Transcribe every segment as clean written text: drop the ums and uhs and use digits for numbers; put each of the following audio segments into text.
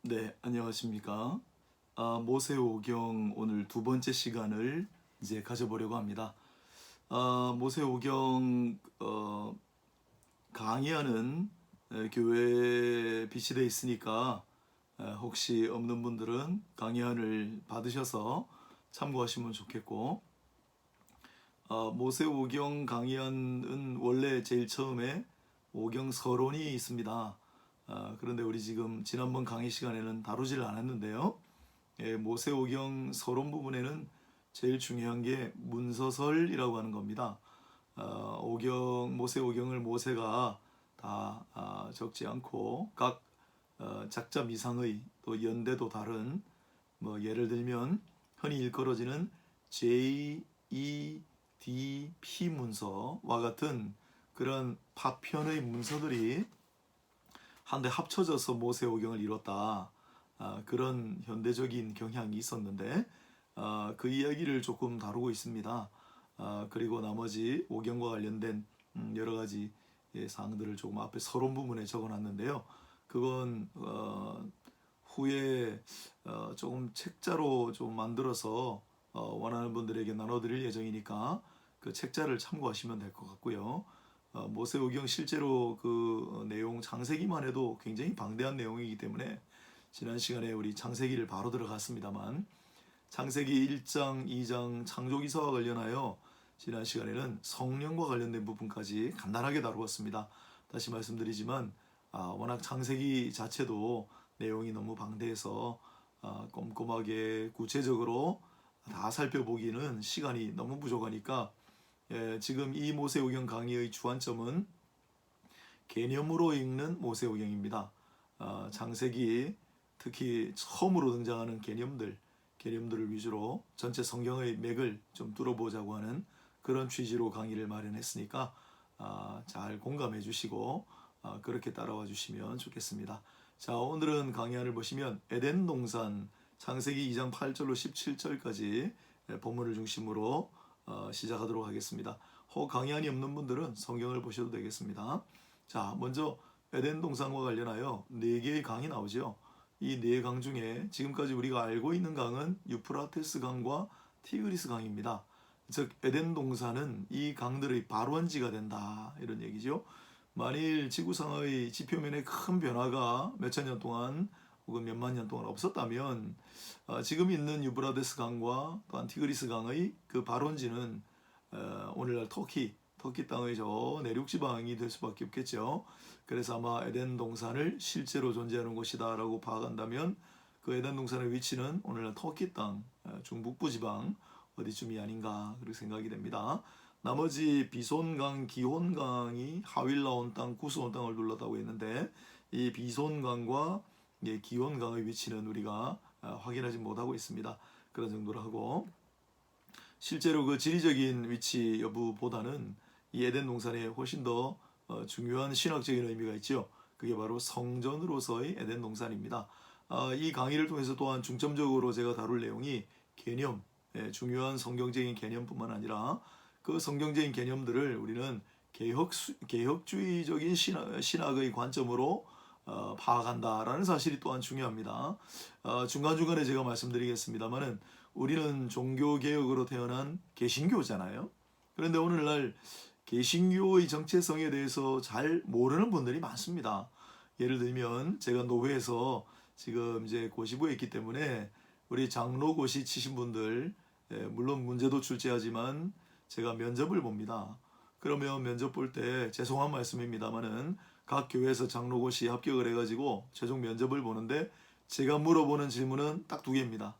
네, 안녕하십니까. 모세오경 오늘 두 번째 시간을 이제 가져보려고 합니다. 모세오경 강의하는 교회에 비치되어 있으니까 혹시 없는 분들은 강의안을 받으셔서 참고하시면 좋겠고, 모세오경 강의안은 원래 제일 처음에 오경 서론이 있습니다. 그런데 우리 지금 지난번 강의 시간에는 다루질 않았는데요. 모세오경 서론 부분에는 제일 중요한 게 문서설이라고 하는 겁니다. 모세오경을 모세가 다 적지 않고 각 작자 미상의 또 연대도 다른, 뭐 예를 들면 흔히 일컬어지는 J, E, D, P 문서와 같은 그런 파편의 문서들이 한데 합쳐져서 모세오경을 이뤘다. 그런 현대적인 경향이 있었는데 그 이야기를 조금 다루고 있습니다. 그리고 나머지 오경과 관련된 여러 가지 사항들을 조금 앞에 서론 부분에 적어놨는데요. 그건 후에 조금 책자로 좀 만들어서 원하는 분들에게 나눠드릴 예정이니까 그 책자를 참고하시면 될 것 같고요. 모세오경 실제로 그 내용 창세기만 해도 굉장히 방대한 내용이기 때문에 지난 시간에 우리 창세기를 바로 들어갔습니다만 창세기 1장, 2장 창조기사와 관련하여 지난 시간에는 성령과 관련된 부분까지 간단하게 다루었습니다. 다시 말씀드리지만 워낙 창세기 자체도 내용이 너무 방대해서 꼼꼼하게 구체적으로 다 살펴보기는 시간이 너무 부족하니까 지금 이 모세오경 강의의 주안점은 개념으로 읽는 모세오경입니다. 창세기 특히 처음으로 등장하는 개념들을 위주로 전체 성경의 맥을 좀 뚫어보자고 하는 그런 취지로 강의를 마련했으니까 잘 공감해 주시고 그렇게 따라와 주시면 좋겠습니다. 자, 오늘은 강의안을 보시면 에덴 동산 창세기 2장 8절로 17절까지 본문을 중심으로 시작하도록 하겠습니다. 혹 강의안이 없는 분들은 성경을 보셔도 되겠습니다. 자, 먼저 에덴 동산과 관련하여 4개의 강이 나오죠. 이 4강 중에 지금까지 우리가 알고 있는 강은 유프라테스 강과 티그리스 강입니다. 즉 에덴 동산은 이 강들의 발원지가 된다, 이런 얘기죠. 만일 지구상의 지표면에 큰 변화가 몇천 년 동안 혹은 몇만 년 동안 없었다면 지금 있는 유브라데스 강과 또한 티그리스 강의 그 발원지는 오늘날 터키 땅의 저 내륙 지방이 될 수밖에 없겠죠. 그래서 아마 에덴 동산을 실제로 존재하는 곳이다라고 파악한다면 그 에덴 동산의 위치는 오늘날 터키 땅 중북부 지방 어디쯤이 아닌가 그렇게 생각이 됩니다. 나머지 비손강, 기혼강이 하윌라 땅, 구스 땅을 둘렀다고 했는데 이 비손강과 기혼강의 위치는 우리가 확인하지 못하고 있습니다. 그런 정도로 하고 실제로 그 지리적인 위치 여부보다는 이 에덴 동산에 훨씬 더 중요한 신학적인 의미가 있죠. 그게 바로 성전으로서의 에덴 동산입니다. 이 강의를 통해서 또한 중점적으로 제가 다룰 내용이 개념, 중요한 성경적인 개념뿐만 아니라 그 성경적인 개념들을 우리는 개혁주의적인 신학의 관점으로 파악한다라는 사실이 또한 중요합니다. 중간중간에 제가 말씀드리겠습니다만은 우리는 종교개혁으로 태어난 개신교잖아요. 그런데 오늘날 개신교의 정체성에 대해서 잘 모르는 분들이 많습니다. 예를 들면 제가 노회에서 지금 이제 고시부에 있기 때문에 우리 장로고시 치신 분들 물론 문제도 출제하지만 제가 면접을 봅니다. 그러면 면접 볼 때 죄송한 말씀입니다만은 각 교회에서 장로고시 합격을 해가지고 최종 면접을 보는데 제가 물어보는 질문은 딱 2개입니다.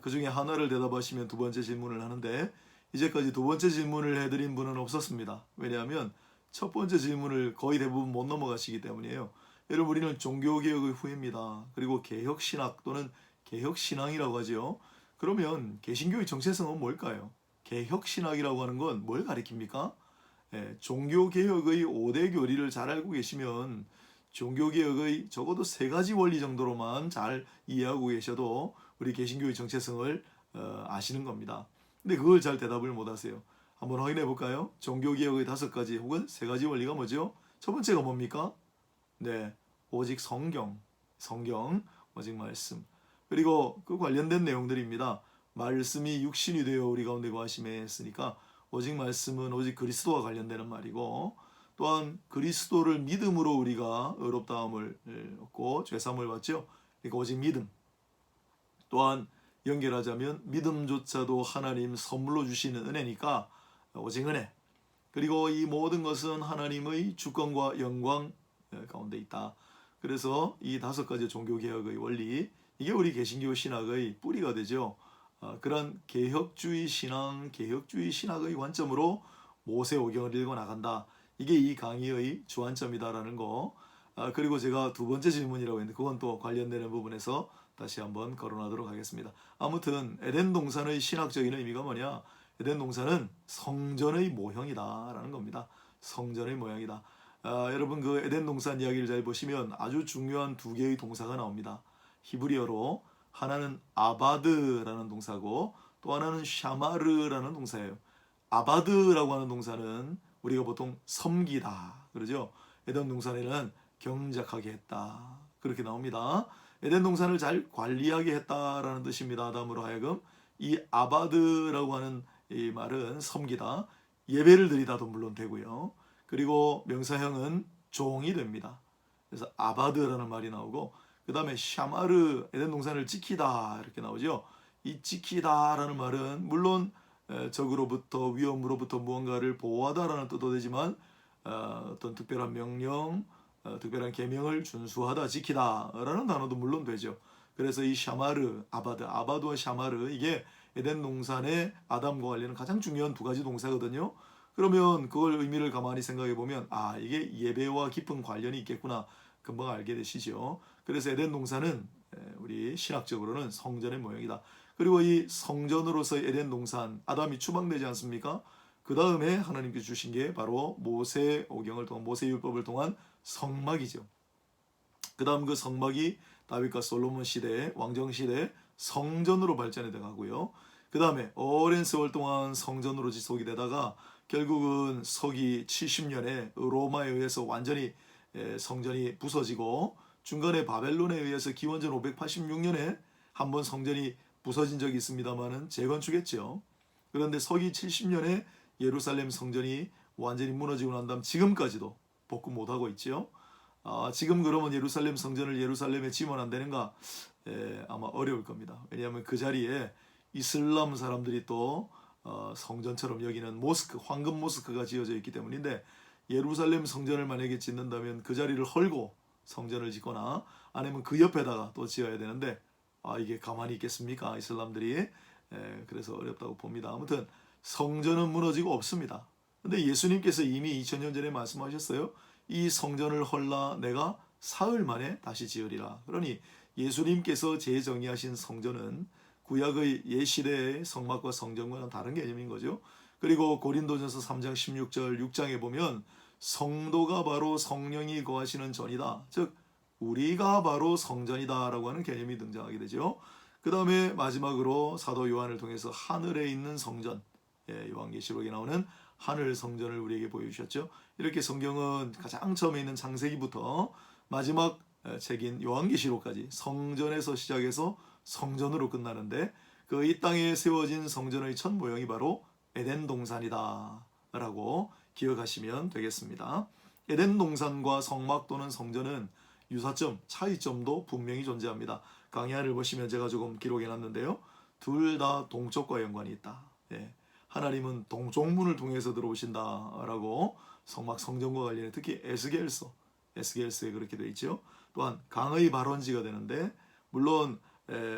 그 중에 하나를 대답하시면 2번째 질문을 하는데 이제까지 2번째 질문을 해드린 분은 없었습니다. 왜냐하면 첫 번째 질문을 거의 대부분 못 넘어가시기 때문이에요. 여러분, 우리는 종교개혁의 후예입니다. 그리고 개혁신학 또는 개혁신앙이라고 하죠. 그러면 개신교의 정체성은 뭘까요? 개혁신학이라고 하는 건 뭘 가리킵니까? 종교개혁의 5대 교리를 잘 알고 계시면 종교개혁의 적어도 3가지 원리 정도로만 잘 이해하고 계셔도 우리 개신교의 정체성을 아시는 겁니다. 근데 그걸 잘 대답을 못하세요. 한번 확인해 볼까요? 종교개혁의 5가지 혹은 3가지 원리가 뭐죠? 첫 번째가 뭡니까? 네, 오직 성경. 오직 말씀. 그리고 그 관련된 내용들입니다. 말씀이 육신이 되어 우리 가운데 거하심에 했으니까 오직 말씀은 오직 그리스도와 관련되는 말이고, 또한 그리스도를 믿음으로 우리가 의롭다함을 얻고 죄사함을 받죠. 그러니까 오직 믿음. 또한 연결하자면 믿음조차도 하나님 선물로 주시는 은혜니까 오직 은혜. 그리고 이 모든 것은 하나님의 주권과 영광 가운데 있다. 그래서 이 5가지 종교개혁의 원리, 이게 우리 개신교 신학의 뿌리가 되죠. 그런 개혁주의 신앙, 개혁주의 신학의 관점으로 모세오경을 읽어 나간다. 이게 이 강의의 주안점이다라는 거. 그리고 제가 2번째 질문이라고 했는데 그건 또 관련되는 부분에서 다시 한번 거론하도록 하겠습니다. 아무튼 에덴 동산의 신학적인 의미가 뭐냐? 에덴 동산은 성전의 모형이다라는 겁니다. 성전의 모양이다. 여러분 그 에덴 동산 이야기를 잘 보시면 아주 중요한 2개의 동사가 나옵니다. 히브리어로 하나는 아바드라는 동사고 또 하나는 샤마르라는 동사예요. 아바드라고 하는 동사는 우리가 보통 섬기다 그러죠. 에덴 동산에는 경작하게 했다 그렇게 나옵니다. 에덴 동산을 잘 관리하게 했다라는 뜻입니다. 아담으로 하여금 이 아바드라고 하는 이 말은 섬기다, 예배를 드리다도 물론 되고요. 그리고 명사형은 종이 됩니다. 그래서 아바드라는 말이 나오고 그 다음에 샤마르, 에덴 동산을 지키다 이렇게 나오죠. 이 지키다라는 말은 물론 적으로부터 위험으로부터 무언가를 보호하다라는 뜻도 되지만 어떤 특별한 명령, 특별한 계명을 준수하다, 지키다라는 단어도 물론 되죠. 그래서 이 샤마르, 아바드와 샤마르 이게 에덴 동산의 아담과 관련은 가장 중요한 2가지 동사거든요. 그러면 그걸 의미를 가만히 생각해 보면 이게 예배와 깊은 관련이 있겠구나 금방 알게 되시죠. 그래서 에덴 동산은 우리 신학적으로는 성전의 모형이다. 그리고 이 성전으로서의 에덴 동산, 아담이 추방되지 않습니까? 그 다음에 하나님께 주신 게 바로 모세오경을 통한 모세율법을 통한 성막이죠. 그 다음 그 성막이 다윗과 솔로몬 시대, 왕정 시대 성전으로 발전해 가고요. 그 다음에 오랜 세월 동안 성전으로 지속이 되다가 결국은 서기 70년에 로마에 의해서 완전히 성전이 부서지고 중간에 바벨론에 의해서 기원전 586년에 한번 성전이 부서진 적이 있습니다만은 재건축했죠. 그런데 서기 70년에 예루살렘 성전이 완전히 무너지고 난 다음 지금까지도 복구 못하고 있죠. 지금 그러면 예루살렘 성전을 예루살렘에 지으면 안 되는가? 아마 어려울 겁니다. 왜냐하면 그 자리에 이슬람 사람들이 또 성전처럼 여기는 모스크, 황금 모스크가 지어져 있기 때문인데 예루살렘 성전을 만약에 짓는다면 그 자리를 헐고 성전을 짓거나 아니면 그 옆에다가 또 지어야 되는데 이게 가만히 있겠습니까? 이슬람들이. 그래서 어렵다고 봅니다. 아무튼 성전은 무너지고 없습니다. 근데 예수님께서 이미 2000년 전에 말씀하셨어요. 이 성전을 헐라 내가 사흘 만에 다시 지으리라. 그러니 예수님께서 재정의하신 성전은 구약의 옛시대의 성막과 성전과는 다른 개념인 거죠. 그리고 고린도전서 3장 16절 6장에 보면 성도가 바로 성령이 거하시는 전이다. 즉 우리가 바로 성전이다라고 하는 개념이 등장하게 되죠. 그 다음에 마지막으로 사도 요한을 통해서 하늘에 있는 성전, 요한계시록에 나오는 하늘 성전을 우리에게 보여주셨죠. 이렇게 성경은 가장 처음에 있는 창세기부터 마지막 책인 요한계시록까지 성전에서 시작해서 성전으로 끝나는데 그 이 땅에 세워진 성전의 첫 모형이 바로 에덴 동산이다 라고 기억하시면 되겠습니다. 에덴 동산과 성막 또는 성전은 유사점, 차이점도 분명히 존재합니다. 강의안을 보시면 제가 조금 기록해 놨는데요. 둘 다 동쪽과 연관이 있다. 하나님은 동쪽문을 통해서 들어오신다라고 성막 성전과 관련해 특히 에스겔서에 그렇게 되어 있죠. 또한 강의 발원지가 되는데 물론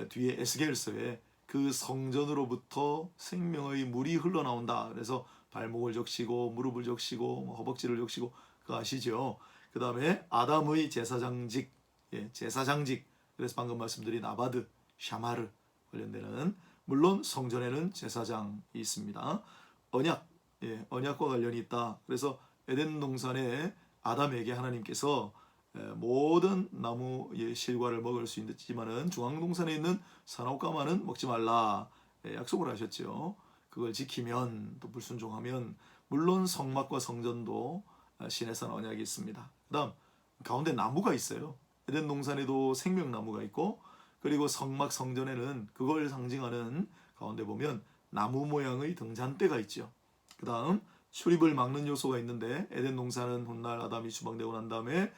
뒤에 에스겔서에 그 성전으로부터 생명의 물이 흘러나온다. 그래서 발목을 적시고 무릎을 적시고 허벅지를 적시고 그거 아시죠? 그 다음에 아담의 제사장직, 제사장직. 그래서 방금 말씀드린 아바드, 샤마르 관련되는 물론 성전에는 제사장이 있습니다. 언약과 관련이 있다. 그래서 에덴 동산에 아담에게 하나님께서 모든 나무의 실과를 먹을 수 있지만은 중앙동산에 있는 산옥가마는 먹지 말라 약속을 하셨죠. 그걸 지키면 또 불순종하면 물론 성막과 성전도 신의 산 언약이 있습니다. 그다음 가운데 나무가 있어요. 에덴 동산에도 생명나무가 있고 그리고 성막 성전에는 그걸 상징하는 가운데 보면 나무 모양의 등잔대가 있죠. 그 다음 출입을 막는 요소가 있는데 에덴 동산은 훗날 아담이 추방되고 난 다음에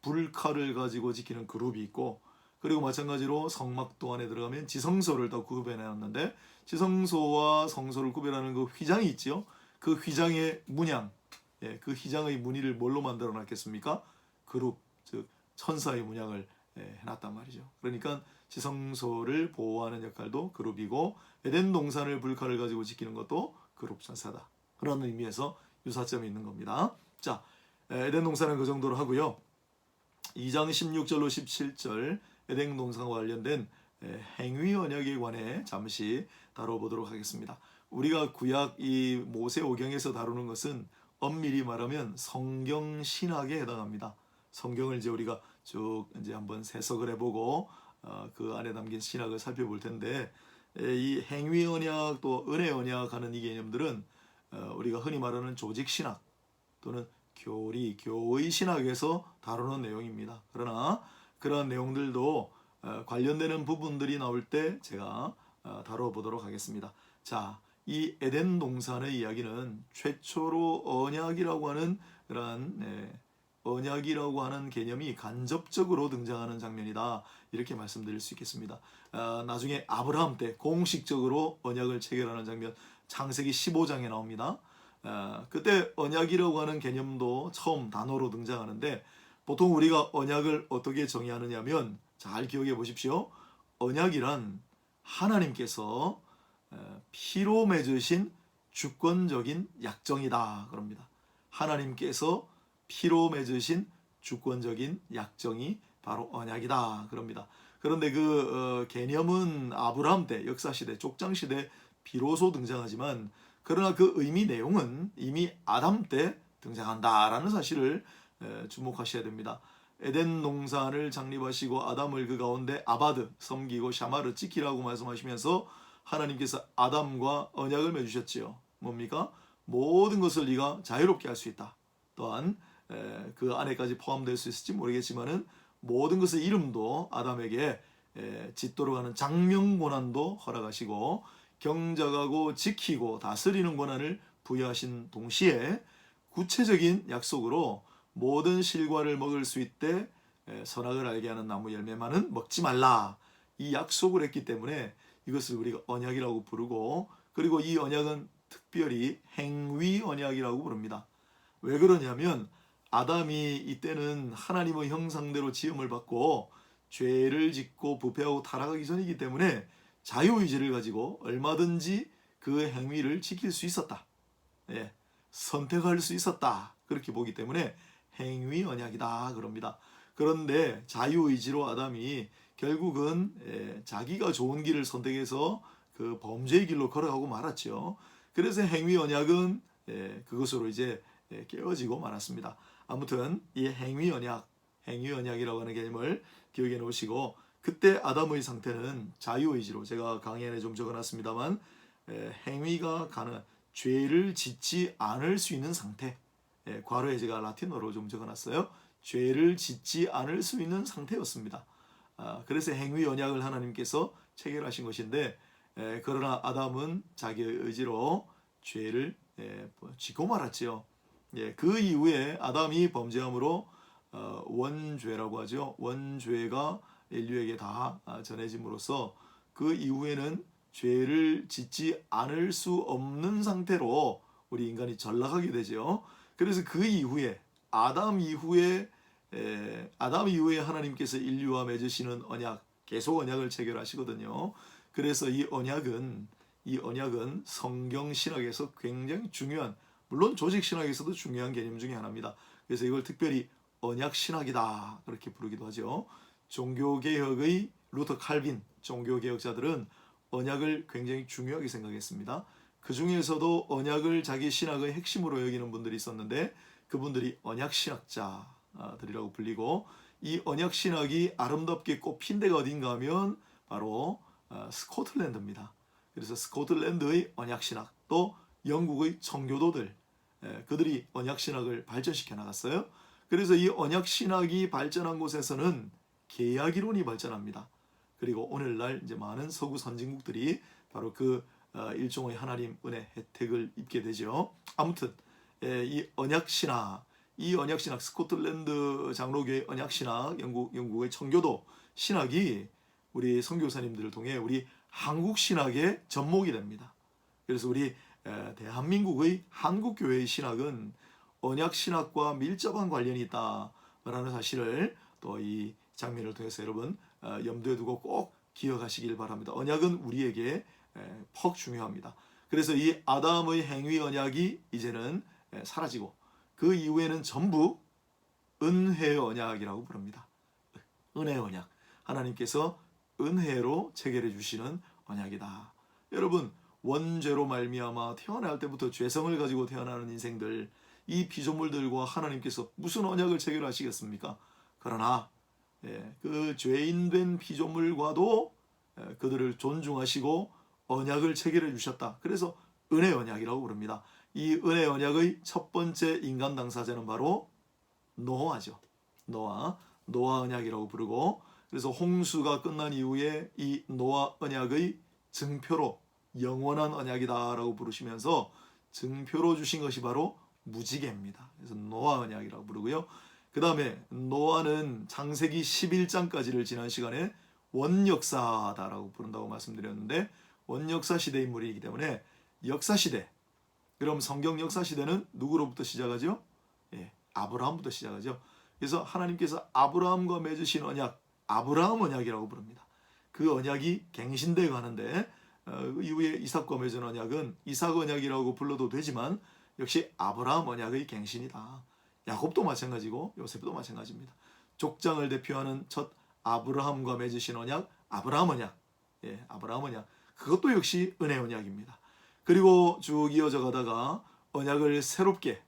불칼을 가지고 지키는 그룹이 있고, 그리고 마찬가지로 성막도 안에 들어가면 지성소를 더 구별해놨는데 지성소와 성소를 구별하는 그 휘장이 있지요. 그 휘장의 문양, 그 휘장의 무늬를 뭘로 만들어 놨겠습니까? 그룹, 즉 천사의 문양을 해놨단 말이죠. 그러니까 지성소를 보호하는 역할도 그룹이고 에덴 동산을 불칼을 가지고 지키는 것도 그룹 천사다. 그런 의미에서 유사점이 있는 겁니다. 자, 에덴 동산은 그 정도로 하고요. 2장 16절로 17절 에덴 동산과 관련된 행위 언약에 관해 잠시 다뤄보도록 하겠습니다. 우리가 구약 이 모세오경에서 다루는 것은 엄밀히 말하면 성경 신학에 해당합니다. 성경을 이제 우리가 쭉 이제 한번 해석을 해보고 그 안에 담긴 신학을 살펴볼 텐데, 이 행위 언약 또 은혜 언약 하는 이 개념들은 우리가 흔히 말하는 조직 신학 또는 교리, 교의 신학에서 다루는 내용입니다. 그러나 그러한 내용들도 관련되는 부분들이 나올 때 제가 다뤄보도록 하겠습니다. 자, 이 에덴 동산의 이야기는 최초로 언약이라고 하는 그러한 언약이라고 하는 개념이 간접적으로 등장하는 장면이다, 이렇게 말씀드릴 수 있겠습니다. 나중에 아브라함 때 공식적으로 언약을 체결하는 장면 창세기 15장에 나옵니다. 그때 언약이라고 하는 개념도 처음 단어로 등장하는데, 보통 우리가 언약을 어떻게 정의하느냐 하면, 잘 기억해 보십시오. 언약이란 하나님께서 피로 맺으신 주권적인 약정이다 그럽니다. 하나님께서 피로 맺으신 주권적인 약정이 바로 언약이다 그럽니다. 그런데 그 개념은 아브라함 때, 역사시대, 족장시대 비로소 등장하지만, 그러나 그 의미 내용은 이미 아담 때 등장한다라는 사실을 주목하셔야 됩니다. 에덴 동산을 창립하시고 아담을 그 가운데 아바드, 섬기고 샤마를 지키라고 말씀하시면서 하나님께서 아담과 언약을 맺으셨지요. 뭡니까? 모든 것을 네가 자유롭게 할 수 있다. 또한 그 안에까지 포함될 수 있을지 모르겠지만은 모든 것의 이름도 아담에게 짓도록 하는 장명 권한도 허락하시고 경작하고 지키고 다스리는 권한을 부여하신 동시에 구체적인 약속으로 모든 실과를 먹을 수 있되 선악을 알게 하는 나무 열매만은 먹지 말라, 이 약속을 했기 때문에 이것을 우리가 언약이라고 부르고, 그리고 이 언약은 특별히 행위 언약이라고 부릅니다. 왜 그러냐면 아담이 이때는 하나님의 형상대로 지음을 받고 죄를 짓고 부패하고 타락하기 전이기 때문에 자유의지를 가지고 얼마든지 그 행위를 지킬 수 있었다. 선택할 수 있었다. 그렇게 보기 때문에 행위 언약이다 그럽니다. 그런데 자유의지로 아담이 결국은 자기가 좋은 길을 선택해서 그 범죄의 길로 걸어가고 말았죠. 그래서 행위 언약은 그것으로 이제 깨어지고 말았습니다. 아무튼 이 행위 언약이라고 하는 개념을 기억해 놓으시고, 그때 아담의 상태는 자유의지로, 제가 강의안에 좀 적어놨습니다만 행위가 가능한, 죄를 짓지 않을 수 있는 상태, 괄호에 제가 라틴어로 좀 적어놨어요. 죄를 짓지 않을 수 있는 상태였습니다. 그래서 행위 언약을 하나님께서 체결하신 것인데, 그러나 아담은 자기의 의지로 죄를 짓고 말았지요. 그 이후에 아담이 범죄함으로 원죄라고 하죠. 원죄가 인류에게 다 전해짐으로써 그 이후에는 죄를 짓지 않을 수 없는 상태로 우리 인간이 전락하게 되죠. 그래서 그 이후에 아담 이후에 하나님께서 인류와 맺으시는 언약, 계속 언약을 체결하시거든요. 그래서 이 언약은 성경 신학에서 굉장히 중요한, 물론 조직 신학에서도 중요한 개념 중에 하나입니다. 그래서 이걸 특별히 언약 신학이다 그렇게 부르기도 하죠. 종교개혁의 루터 칼빈 종교개혁자들은 언약을 굉장히 중요하게 생각했습니다. 그 중에서도 언약을 자기 신학의 핵심으로 여기는 분들이 있었는데 그분들이 언약 신학자들이라고 불리고, 이 언약 신학이 아름답게 꼽힌 데가 어딘가 하면 바로 스코틀랜드입니다. 그래서 스코틀랜드의 언약 신학, 또 영국의 청교도들, 그들이 언약 신학을 발전시켜 나갔어요. 그래서 이 언약 신학이 발전한 곳에서는 계약 이론이 발전합니다. 그리고 오늘날 이제 많은 서구 선진국들이 바로 그 일종의 하나님 은혜 혜택을 입게 되죠. 아무튼 이 언약신학, 스코틀랜드 장로교의 언약신학, 영국의 청교도 신학이 우리 선교사님들을 통해 우리 한국 신학의 접목이 됩니다. 그래서 우리 대한민국의 한국교회의 신학은 언약신학과 밀접한 관련이 있다라는 사실을 또 이 장면을 통해서 여러분 염두에 두고 꼭 기억하시길 바랍니다. 언약은 우리에게 퍽 중요합니다. 그래서 이 아담의 행위 언약이 이제는 사라지고 그 이후에는 전부 은혜의 언약이라고 부릅니다. 은혜의 언약. 하나님께서 은혜로 체결해 주시는 언약이다. 여러분, 원죄로 말미암아 태어날 때부터 죄성을 가지고 태어나는 인생들, 이 피조물들과 하나님께서 무슨 언약을 체결하시겠습니까? 그러나 그 죄인된 피조물과도 그들을 존중하시고 언약을 체결해 주셨다. 그래서 은혜 언약이라고 부릅니다. 이 은혜 언약의 첫 번째 인간 당사자는 바로 노아죠. 노아 언약이라고 부르고, 그래서 홍수가 끝난 이후에 이 노아 언약의 증표로 영원한 언약이다라고 부르시면서 증표로 주신 것이 바로 무지개입니다. 그래서 노아 언약이라고 부르고요. 그 다음에 노아는 창세기 11장까지를 지난 시간에 원역사다라고 부른다고 말씀드렸는데, 원역사 시대 인물이기 때문에 역사시대, 그럼 성경 역사시대는 누구로부터 시작하죠? 아브라함부터 시작하죠. 그래서 하나님께서 아브라함과 맺으신 언약, 아브라함 언약이라고 부릅니다. 그 언약이 갱신되어 가는데 이후에 이삭과 맺은 언약은 이삭 언약이라고 불러도 되지만 역시 아브라함 언약의 갱신이다. 야곱도 마찬가지고 요셉도 마찬가지입니다. 족장을 대표하는 첫 아브라함과 맺으신 언약, 아브라함 언약. 아브라함 언약. 그것도 역시 은혜 언약입니다. 그리고 쭉 이어져 가다가 언약을 새롭게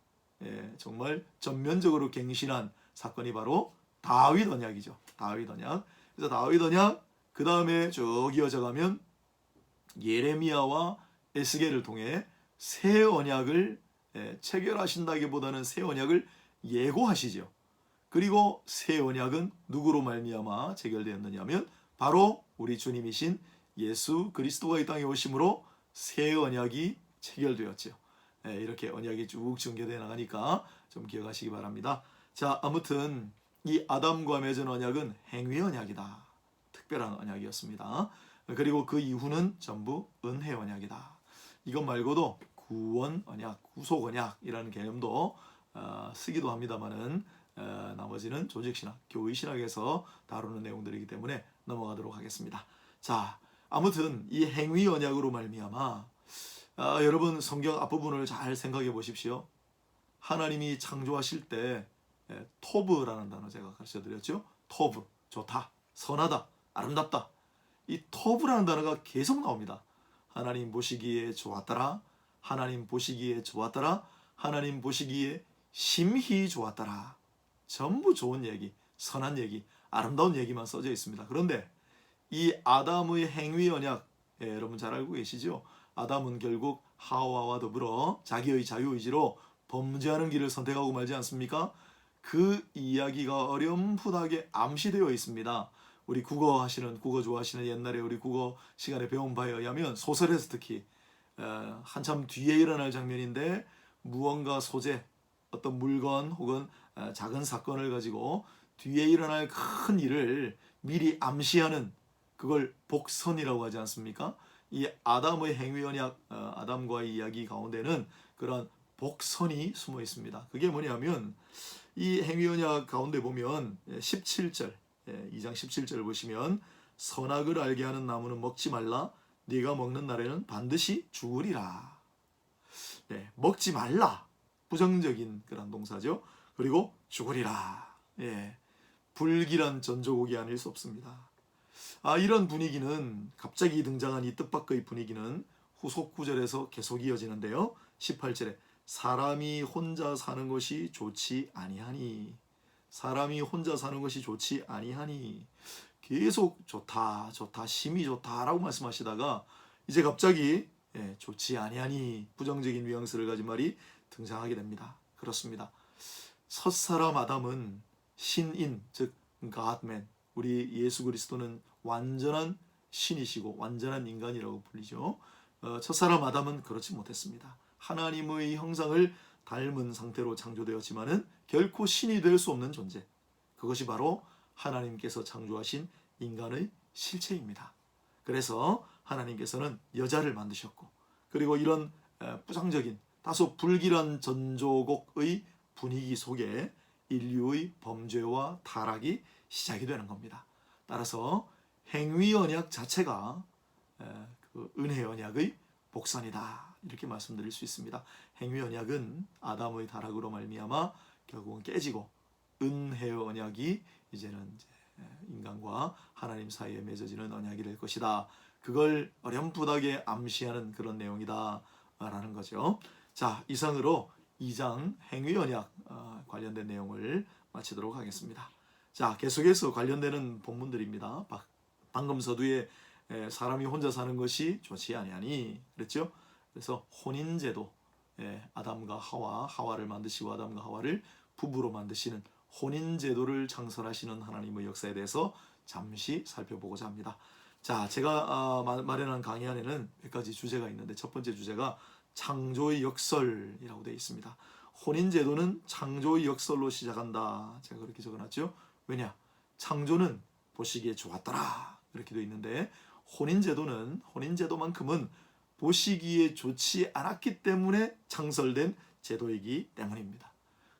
정말 전면적으로 갱신한 사건이 바로 다윗 언약이죠. 다윗 언약. 그래서 다윗 언약, 그 다음에 쭉 이어져 가면 예레미야와 에스겔을 통해 새 언약을 체결하신다기보다는 새 언약을 예고하시죠. 그리고 새 언약은 누구로 말미암아 체결되었느냐면 바로 우리 주님이신 예수 그리스도가 이 땅에 오심으로 새 언약이 체결되었죠. 이렇게 언약이 쭉 전개되어 나가니까 좀 기억하시기 바랍니다. 자, 아무튼 이 아담과 맺은 언약은 행위 언약이다. 특별한 언약이었습니다. 그리고 그 이후는 전부 은혜 언약이다. 이것 말고도 구원 언약, 구속 언약이라는 개념도 쓰기도 합니다만은 나머지는 조직신학, 교의신학에서 다루는 내용들이기 때문에 넘어가도록 하겠습니다. 자, 아무튼 이 행위 언약으로 말미암아 여러분 성경 앞부분을 잘 생각해 보십시오. 하나님이 창조하실 때 토브라는 단어 제가 가르쳐드렸죠. 토브, 좋다, 선하다, 아름답다. 이 토브라는 단어가 계속 나옵니다. 하나님 보시기에 좋았더라, 하나님 보시기에 좋았더라, 하나님 보시기에 심히 좋았더라. 전부 좋은 얘기, 선한 얘기, 아름다운 얘기만 써져 있습니다. 그런데 이 아담의 행위 언약, 여러분 잘 알고 계시죠? 아담은 결국 하와와 더불어 자기의 자유의지로 범죄하는 길을 선택하고 말지 않습니까? 그 이야기가 어렴풋하게 암시되어 있습니다. 우리 국어 좋아하시는 옛날에 우리 국어 시간에 배운 바에 의하면 소설에서 특히 한참 뒤에 일어날 장면인데 무언가 소재, 어떤 물건 혹은 작은 사건을 가지고 뒤에 일어날 큰 일을 미리 암시하는, 그걸 복선이라고 하지 않습니까? 이 아담의 행위 언약, 아담과의 이야기 가운데는 그런 복선이 숨어 있습니다. 그게 뭐냐면 이 행위 언약 가운데 보면 17절, 2장 17절을 보시면 선악을 알게 하는 나무는 먹지 말라, 네가 먹는 날에는 반드시 죽으리라. 먹지 말라, 부정적인 그런 동사죠. 그리고 죽으리라. 불길한 전조곡이 아닐 수 없습니다. 이런 분위기는, 갑자기 등장한 이 뜻밖의 분위기는 후속 구절에서 계속 이어지는데요. 18절에 사람이 혼자 사는 것이 좋지 아니하니, 사람이 혼자 사는 것이 좋지 아니하니, 계속 좋다, 심히 좋다라고 말씀하시다가 이제 갑자기 좋지 아니하니, 부정적인 뉘앙스를 가진 말이 등장하게 됩니다. 그렇습니다. 첫사람 아담은 신인, 즉 Godman, 우리 예수 그리스도는 완전한 신이시고 완전한 인간이라고 불리죠. 첫사람 아담은 그렇지 못했습니다. 하나님의 형상을 닮은 상태로 창조되었지만은 결코 신이 될 수 없는 존재. 그것이 바로 하나님께서 창조하신 인간의 실체입니다. 그래서 하나님께서는 여자를 만드셨고, 그리고 이런 부정적인 다소 불길한 전조곡의 분위기 속에 인류의 범죄와 타락이 시작이 되는 겁니다. 따라서 행위 언약 자체가 그 은혜 언약의 복선이다, 이렇게 말씀드릴 수 있습니다. 행위 언약은 아담의 타락으로 말미암아 결국은 깨지고, 은혜 언약이 이제는 인간과 하나님 사이에 맺어지는 언약이 될 것이다. 그걸 어렴풋하게 암시하는 그런 내용이다 라는 거죠. 자, 이상으로 2장 행위 언약 관련된 내용을 마치도록 하겠습니다. 자, 계속해서 관련되는 본문들입니다. 방금 서두에 사람이 혼자 사는 것이 좋지 아니하니 그랬죠. 그래서 혼인제도, 아담과 하와를 만드시고 아담과 하와를 부부로 만드시는 혼인제도를 창설하시는 하나님의 역사에 대해서 잠시 살펴보고자 합니다. 자, 제가 마련한 강의 안에는 몇 가지 주제가 있는데, 첫 번째 주제가 창조의 역설이라고 되어 있습니다. 혼인제도는 창조의 역설로 시작한다, 제가 그렇게 적어놨죠. 왜냐? 창조는 보시기에 좋았더라 이렇게 되어 있는데, 혼인제도만큼은 보시기에 좋지 않았기 때문에 창설된 제도이기 때문입니다.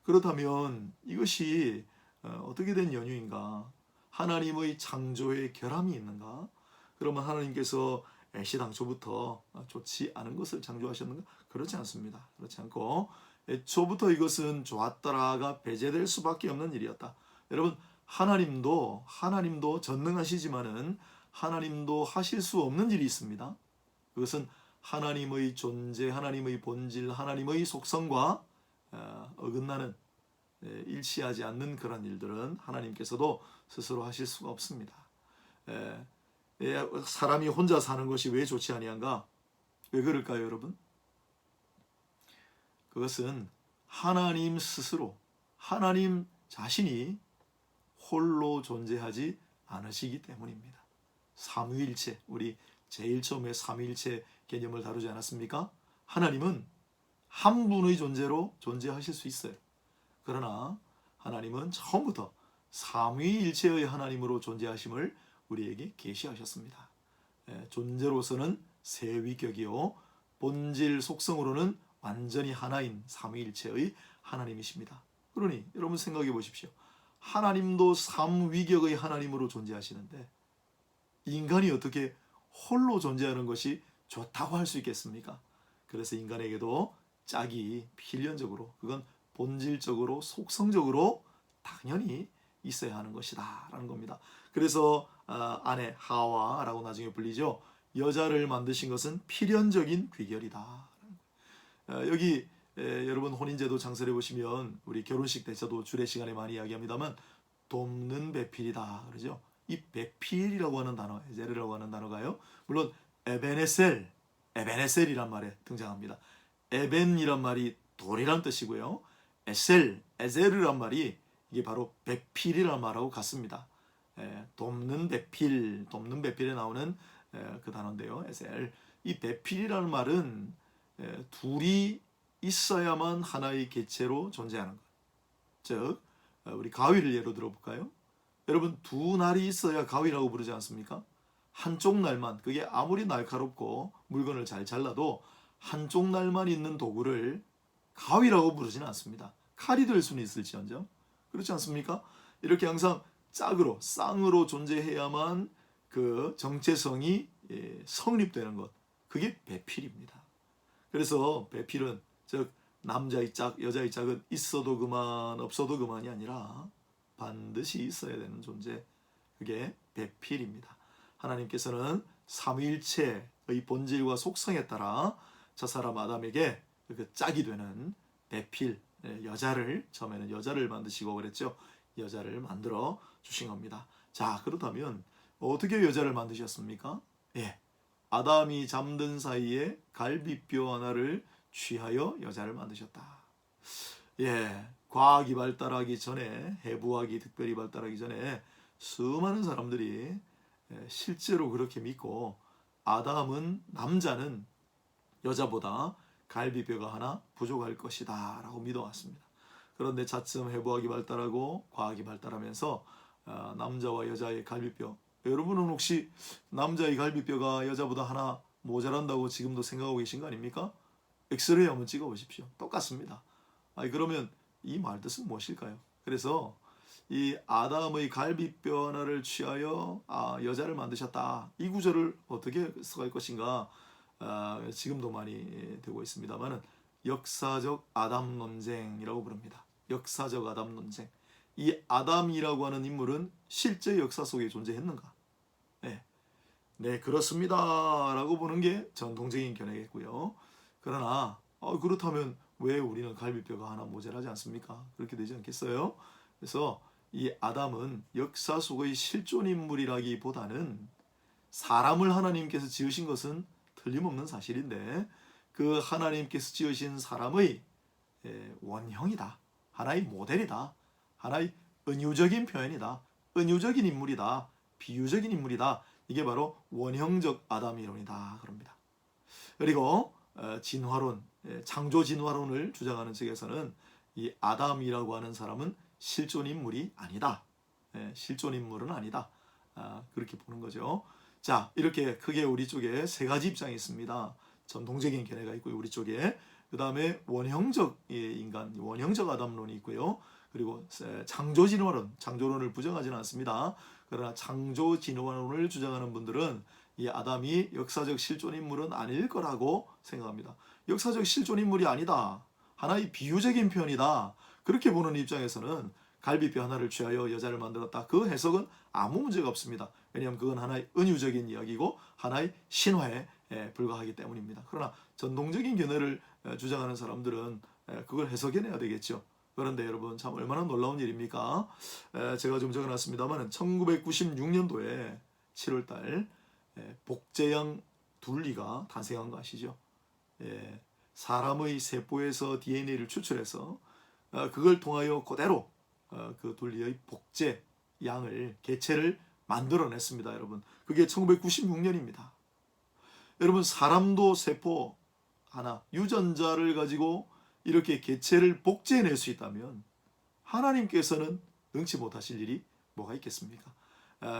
그렇다면 이것이 어떻게 된 연유인가? 하나님의 창조에 결함이 있는가? 그러면 하나님께서 애시당초부터 좋지 않은 것을 창조하셨는가? 그렇지 않습니다. 그렇지 않고 애초부터 이것은 좋았더라가 배제될 수밖에 없는 일이었다. 여러분, 하나님도 전능하시지만은 하나님도 하실 수 없는 일이 있습니다. 그것은 하나님의 존재, 하나님의 본질, 하나님의 속성과 어긋나는, 일치하지 않는 그런 일들은 하나님께서도 스스로 하실 수가 없습니다. 사람이 혼자 사는 것이 왜 좋지 아니한가? 왜 그럴까요, 여러분? 그것은 하나님 스스로, 하나님 자신이 홀로 존재하지 않으시기 때문입니다. 삼위일체, 우리 제일 처음에 삼위일체 개념을 다루지 않았습니까? 하나님은 한 분의 존재로 존재하실 수 있어요. 그러나 하나님은 처음부터 삼위일체의 하나님으로 존재하심을 우리에게 계시하셨습니다. 존재로서는 세위격이요, 본질 속성으로는 완전히 하나인 삼위일체의 하나님이십니다. 그러니 여러분 생각해 보십시오. 하나님도 삼위격의 하나님으로 존재하시는데 인간이 어떻게 홀로 존재하는 것이 좋다고 할 수 있겠습니까? 그래서 인간에게도 짝이 필연적으로, 그건 본질적으로, 속성적으로 당연히 있어야 하는 것이다 라는 겁니다. 그래서 아내 하와라고 나중에 불리죠. 여자를 만드신 것은 필연적인 귀결이다. 여기 여러분 혼인제도 창설해 보시면, 우리 결혼식 때 저도 주례 시간에 많이 이야기합니다만 돕는 배필이다 그러죠. 이 배필이라고 하는 단어, 에제르라고 하는 단어가요, 물론 에벤에셀이란 말에 등장합니다. 에벤이란 말이 돌이란 뜻이고요, 에제르란 말이 이게 바로 배필이란 말하고 같습니다. 돕는 배필에 나오는 그 단어인데요, 에셀. 이 배필이라는 말은 둘이 있어야만 하나의 개체로 존재하는 것. 즉, 우리 가위를 예로 들어볼까요? 여러분, 두 날이 있어야 가위라고 부르지 않습니까? 한쪽 날만, 그게 아무리 날카롭고 물건을 잘 잘라도 한쪽 날만 있는 도구를 가위라고 부르지는 않습니다. 칼이 될 수는 있을지언정. 그렇지 않습니까? 이렇게 항상 쌍으로 존재해야만 그 정체성이 성립되는 것, 그게 배필입니다. 그래서 배필은, 즉 남자의 짝, 여자의 짝은 있어도 그만 없어도 그만이 아니라 반드시 있어야 되는 존재, 그게 배필입니다. 하나님께서는 삼위일체의 본질과 속성에 따라 첫사람 아담에게 그 짝이 되는 배필, 여자를, 처음에는 여자를 만드시고 그랬죠. 여자를 만들어 주신 겁니다. 자, 그렇다면 어떻게 여자를 만드셨습니까? 아담이 잠든 사이에 갈비뼈 하나를 취하여 여자를 만드셨다. 과학이 발달하기 전에, 해부학이 특별히 발달하기 전에 수많은 사람들이 실제로 그렇게 믿고 아담은 남자는 여자보다 갈비뼈가 하나 부족할 것이다 라고 믿어왔습니다. 그런데 차츰 해부학이 발달하고 과학이 발달하면서 남자와 여자의 갈비뼈, 여러분은 혹시 남자의 갈비뼈가 여자보다 하나 모자란다고 지금도 생각하고 계신 거 아닙니까? 엑스레이 한번 찍어 보십시오. 똑같습니다. 그러면 이 말 뜻은 무엇일까요? 그래서 이 아담의 갈비뼈 하나를 취하여 여자를 만드셨다. 이 구절을 어떻게 써갈 것인가 지금도 많이 되고 있습니다만은 역사적 아담 논쟁이라고 부릅니다. 역사적 아담 논쟁. 이 아담이라고 하는 인물은 실제 역사 속에 존재했는가? 네, 그렇습니다 라고 보는 게 전통적인 견해겠고요. 그러나 그렇다면 왜 우리는 갈비뼈가 하나 모자라지 않습니까? 그렇게 되지 않겠어요? 그래서 이 아담은 역사 속의 실존 인물이라기보다는 사람을 하나님께서 지으신 것은 틀림없는 사실인데 그 하나님께서 지으신 사람의 원형이다. 하나의 모델이다. 하나의 은유적인 표현이다. 은유적인 인물이다. 비유적인 인물이다. 이게 바로 원형적 아담 이론이다. 그럽니다. 그리고 진화론, 창조 진화론을 주장하는 측에서는 이 아담이라고 하는 사람은 실존 인물이 아니다. 실존 인물은 아니다. 그렇게 보는 거죠. 자, 이렇게 크게 우리 쪽에 세 가지 입장이 있습니다. 전통적인 견해가 있고요. 우리 쪽에. 그 다음에 원형적 인간, 원형적 아담론이 있고요. 그리고 창조 진화론, 창조론을 부정하지는 않습니다. 그러나 창조 진화론을 주장하는 분들은 이 아담이 역사적 실존 인물은 아닐 거라고 생각합니다. 역사적 실존 인물이 아니다. 하나의 비유적인 표현이다. 그렇게 보는 입장에서는 갈비뼈 하나를 취하여 여자를 만들었다. 그 해석은 아무 문제가 없습니다. 왜냐하면 그건 하나의 은유적인 이야기고 하나의 신화에 불과하기 때문입니다. 그러나 전통적인 견해를 주장하는 사람들은 그걸 해석해내야 되겠죠. 그런데 여러분 참 얼마나 놀라운 일입니까? 제가 좀 적어놨습니다만 1996년도에 7월달 복제양 둘리가 탄생한 거 아시죠? 사람의 세포에서 DNA를 추출해서 그걸 통하여 그대로 그 둘리의 복제 양을 개체를 만들어냈습니다. 여러분 그게 1996년입니다. 여러분 사람도 세포 하나 유전자를 가지고 이렇게 개체를 복제해낼 수 있다면 하나님께서는 능치 못하실 일이 뭐가 있겠습니까?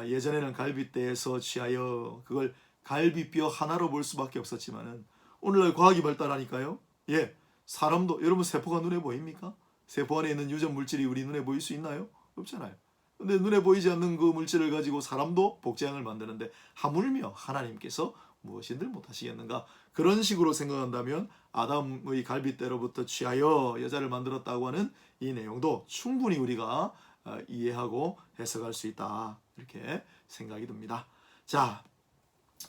예전에는 갈빗대에서 취하여 그걸 갈비뼈 하나로 볼 수밖에 없었지만은 오늘날 과학이 발달하니까요. 사람도 여러분 세포가 눈에 보입니까? 세포 안에 있는 유전 물질이 우리 눈에 보일 수 있나요? 없잖아요. 근데 눈에 보이지 않는 그 물질을 가지고 사람도 복제양을 만드는데 하물며 하나님께서 무엇인들 못하시겠는가? 그런 식으로 생각한다면 아담의 갈빗대로부터 취하여 여자를 만들었다고 하는 이 내용도 충분히 우리가 이해하고 해석할 수 있다. 이렇게 생각이 듭니다. 자,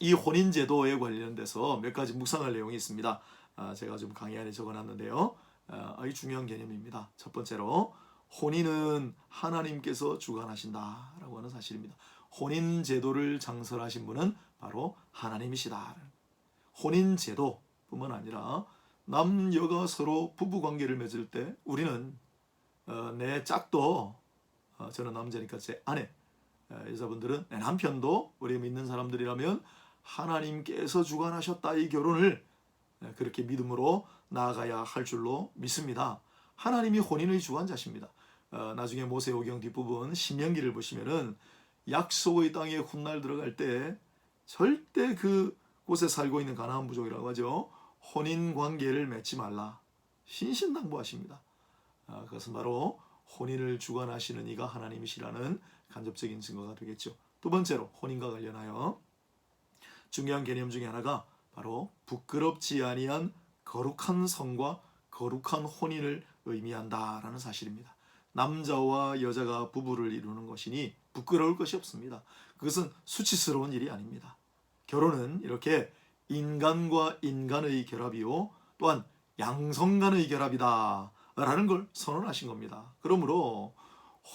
이 혼인제도에 관련돼서 몇 가지 묵상할 내용이 있습니다. 제가 좀 강의 안에 적어놨는데요. 아주 중요한 개념입니다. 첫 번째로 혼인은 하나님께서 주관하신다라고 하는 사실입니다. 혼인제도를 장설하신 분은 바로 하나님이시다. 혼인제도뿐만 아니라 남녀가 서로 부부관계를 맺을 때 우리는 내 짝도 저는 남자니까 제 아내, 여자분들은 내 남편도 우리 믿는 사람들이라면 하나님께서 주관하셨다. 이 결혼을 그렇게 믿음으로 나아가야 할 줄로 믿습니다. 하나님이 혼인의 주관자십니다. 나중에 모세오경 뒷부분 신명기를 보시면은 약속의 땅에 훗날 들어갈 때 절대 그곳에 살고 있는 가나안 부족이라고 하죠. 혼인 관계를 맺지 말라. 신신당부하십니다. 그것은 바로 혼인을 주관하시는 이가 하나님이시라는 간접적인 증거가 되겠죠. 두 번째로 혼인과 관련하여 중요한 개념 중에 하나가 바로 부끄럽지 아니한 거룩한 성과 거룩한 혼인을 의미한다라는 사실입니다. 남자와 여자가 부부를 이루는 것이니 부끄러울 것이 없습니다. 그것은 수치스러운 일이 아닙니다. 결혼은 이렇게 인간과 인간의 결합이요 또한 양성 간의 결합이다 라는 걸 선언하신 겁니다. 그러므로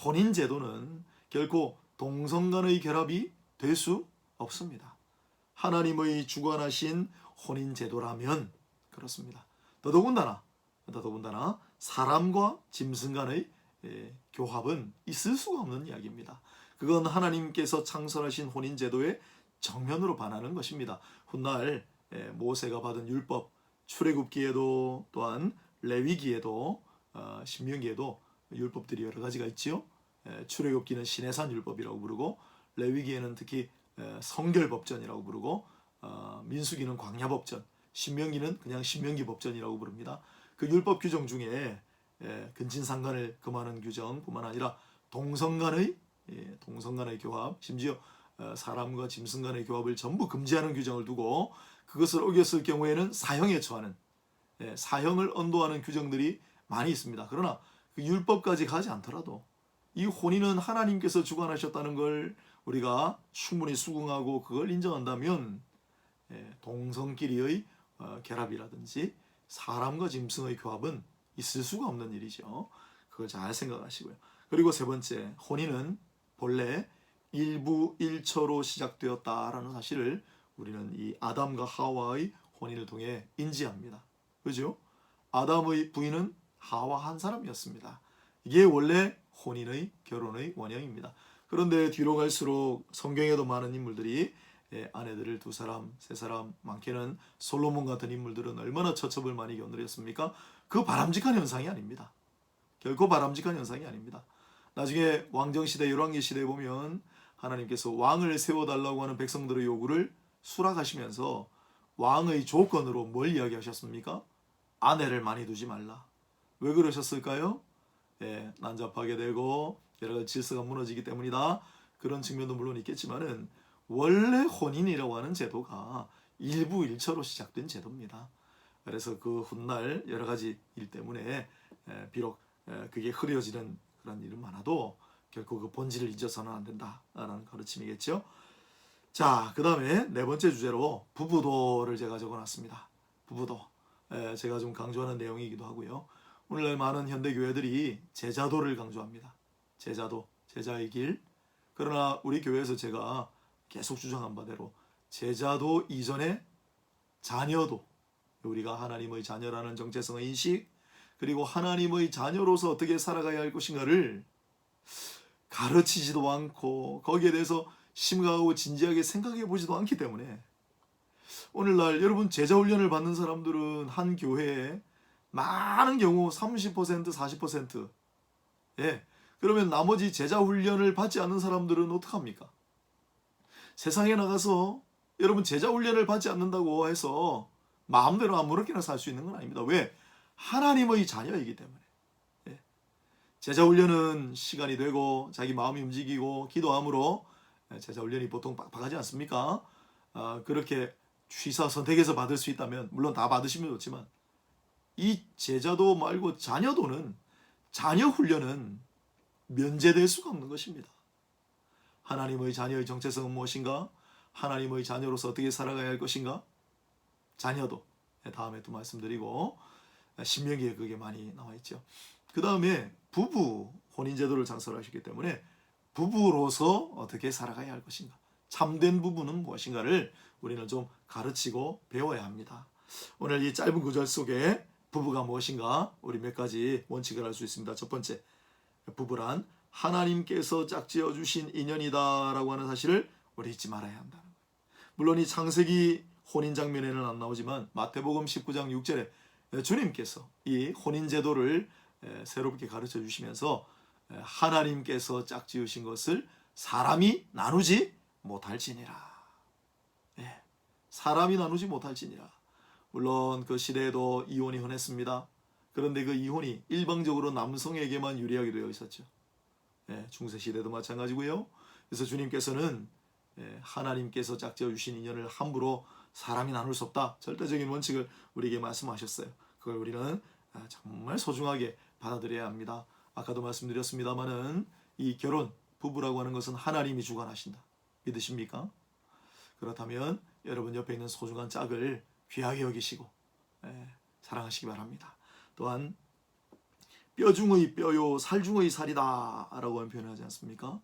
혼인제도는 결코 동성 간의 결합이 될 수 없습니다. 하나님의 주관하신 혼인제도라면 그렇습니다. 더더군다나 사람과 짐승 간의 교합은 있을 수가 없는 이야기입니다. 그건 하나님께서 창설하신 혼인제도의 정면으로 반하는 것입니다. 훗날 모세가 받은 율법, 출애굽기에도 또한 레위기에도 신명기에도 율법들이 여러 가지가 있지요. 출애굽기는 시내산 율법이라고 부르고 레위기에는 특히 성결법전이라고 부르고 민수기는 광야법전, 신명기는 그냥 신명기 법전이라고 부릅니다. 그 율법 규정 중에 근친상간을 금하는 규정뿐만 아니라 동성간의 교합, 심지어 사람과 짐승 간의 교합을 전부 금지하는 규정을 두고 그것을 어겼을 경우에는 사형에 처하는 사형을 언도하는 규정들이 많이 있습니다. 그러나 그 율법까지 가지 않더라도 이 혼인은 하나님께서 주관하셨다는 걸 우리가 충분히 수긍하고 그걸 인정한다면 동성끼리의 결합이라든지 사람과 짐승의 교합은 있을 수가 없는 일이죠. 그걸 잘 생각하시고요. 그리고 세 번째, 혼인은 본래 일부 일처로 시작되었다라는 사실을 우리는 이 아담과 하와의 혼인을 통해 인지합니다. 그죠? 아담의 부인은 하와 한 사람이었습니다. 이게 원래 혼인의 결혼의 원형입니다. 그런데 뒤로 갈수록 성경에도 많은 인물들이 아내들을 2사람, 3사람, 많게는 솔로몬 같은 인물들은 얼마나 처첩을 많이 견디렸습니까? 그 바람직한 현상이 아닙니다. 결코 바람직한 현상이 아닙니다. 나중에 왕정시대, 열왕기시대에 보면 하나님께서 왕을 세워달라고 하는 백성들의 요구를 수락하시면서 왕의 조건으로 뭘 이야기하셨습니까? 아내를 많이 두지 말라. 왜 그러셨을까요? 난잡하게 되고 여러 가지 질서가 무너지기 때문이다. 그런 측면도 물론 있겠지만은 원래 혼인이라고 하는 제도가 일부 일처로 시작된 제도입니다. 그래서 그 훗날 여러 가지 일 때문에 비록 그게 흐려지는 그런 일은 많아도 결코 그 본질을 잊어서는 안 된다라는 가르침이겠죠. 자, 그 다음에 네 번째 주제로 부부도를 제가 적어놨습니다. 부부도. 제가 좀 강조하는 내용이기도 하고요. 오늘날 많은 현대교회들이 제자도를 강조합니다. 제자도, 제자의 길. 그러나 우리 교회에서 제가 계속 주장한 바대로 제자도 이전에 자녀도, 우리가 하나님의 자녀라는 정체성의 인식, 그리고 하나님의 자녀로서 어떻게 살아가야 할 것인가를 가르치지도 않고 거기에 대해서 심각하고 진지하게 생각해 보지도 않기 때문에 오늘날 여러분 제자 훈련을 받는 사람들은 한 교회에 많은 경우 30%, 40%. 그러면 나머지 제자 훈련을 받지 않는 사람들은 어떡합니까? 세상에 나가서 여러분 제자 훈련을 받지 않는다고 해서 마음대로 아무렇게나 살 수 있는 건 아닙니다. 왜? 하나님의 자녀이기 때문에. 제자 훈련은 시간이 되고 자기 마음이 움직이고 기도함으로 제자 훈련이 보통 빡빡하지 않습니까? 그렇게 취사 선택해서 받을 수 있다면 물론 다 받으시면 좋지만 이 제자도 말고 자녀도는 자녀 훈련은 면제될 수가 없는 것입니다. 하나님의 자녀의 정체성은 무엇인가? 하나님의 자녀로서 어떻게 살아가야 할 것인가? 자녀도 다음에 또 말씀드리고 신명기에 그게 많이 나와 있죠. 그 다음에 부부 혼인제도를 창설하셨기 때문에 부부로서 어떻게 살아가야 할 것인가? 참된 부부는 무엇인가를 우리는 좀 가르치고 배워야 합니다. 오늘 이 짧은 구절 속에 부부가 무엇인가 우리 몇 가지 원칙을 알 수 있습니다. 첫 번째, 부부란 하나님께서 짝지어 주신 인연이다라고 하는 사실을 우리 잊지 말아야 한다는 거예요. 물론 이 창세기 혼인 장면에는 안 나오지만 마태복음 19장 6절에 주님께서 이 혼인 제도를 새롭게 가르쳐 주시면서 하나님께서 짝지으신 것을 사람이 나누지 못할지니라. 사람이 나누지 못할지니라. 물론 그 시대에도 이혼이 흔했습니다. 그런데 그 이혼이 일방적으로 남성에게만 유리하게 되어 있었죠. 중세 시대도 마찬가지고요. 그래서 주님께서는 하나님께서 짝지어 주신 인연을 함부로 사람이 나눌 수 없다. 절대적인 원칙을 우리에게 말씀하셨어요. 그걸 우리는 정말 소중하게 받아들여야 합니다. 아까도 말씀드렸습니다마는 이 결혼, 부부라고 하는 것은 하나님이 주관하신다. 믿으십니까? 그렇다면 여러분 옆에 있는 소중한 짝을 귀하게 여기시고 사랑하시기 바랍니다. 또한 뼈 중의 뼈요 살 중의 살이다 라고 하는 표현을 하지 않습니까?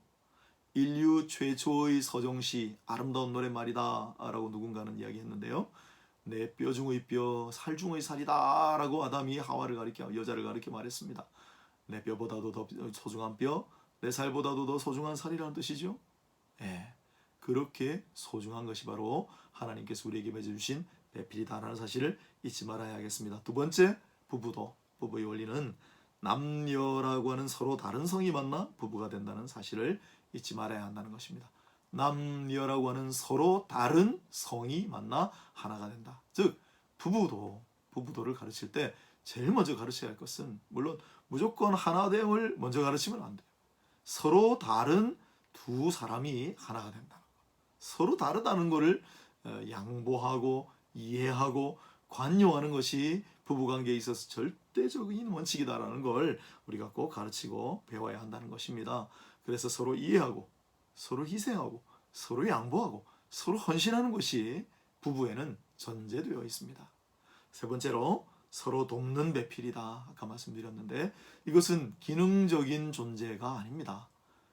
인류 최초의 서정시 아름다운 노랫말이다 라고 누군가는 이야기했는데요. 내 뼈 중의 뼈 살 중의 살이다 라고 아담이 하와를 가리켜 여자를 가리켜 말했습니다. 내 뼈보다도 더 소중한 뼈, 내 살보다도 더 소중한 살이라는 뜻이죠. 예, 그렇게 소중한 것이 바로 하나님께서 우리에게 맺어주신 배필이다라는 사실을 잊지 말아야 하겠습니다. 두 번째, 부부의 원리는 남녀라고 하는 서로 다른 성이 만나 부부가 된다는 사실을 잊지 말아야 한다는 것입니다. 남녀라고 하는 서로 다른 성이 만나 하나가 된다. 즉 부부도를 가르칠 때 제일 먼저 가르쳐야 할 것은, 물론 무조건 하나됨을 먼저 가르치면 안 돼요. 서로 다른 두 사람이 하나가 된다. 서로 다르다는 것을 양보하고 이해하고 관용하는 것이 부부관계에 있어서 절대적인 원칙이다라는 걸 우리가 꼭 가르치고 배워야 한다는 것입니다. 그래서 서로 이해하고 서로 희생하고 서로 양보하고 서로 헌신하는 것이 부부에는 전제되어 있습니다. 세 번째로 서로 돕는 배필이다. 아까 말씀드렸는데 이것은 기능적인 존재가 아닙니다.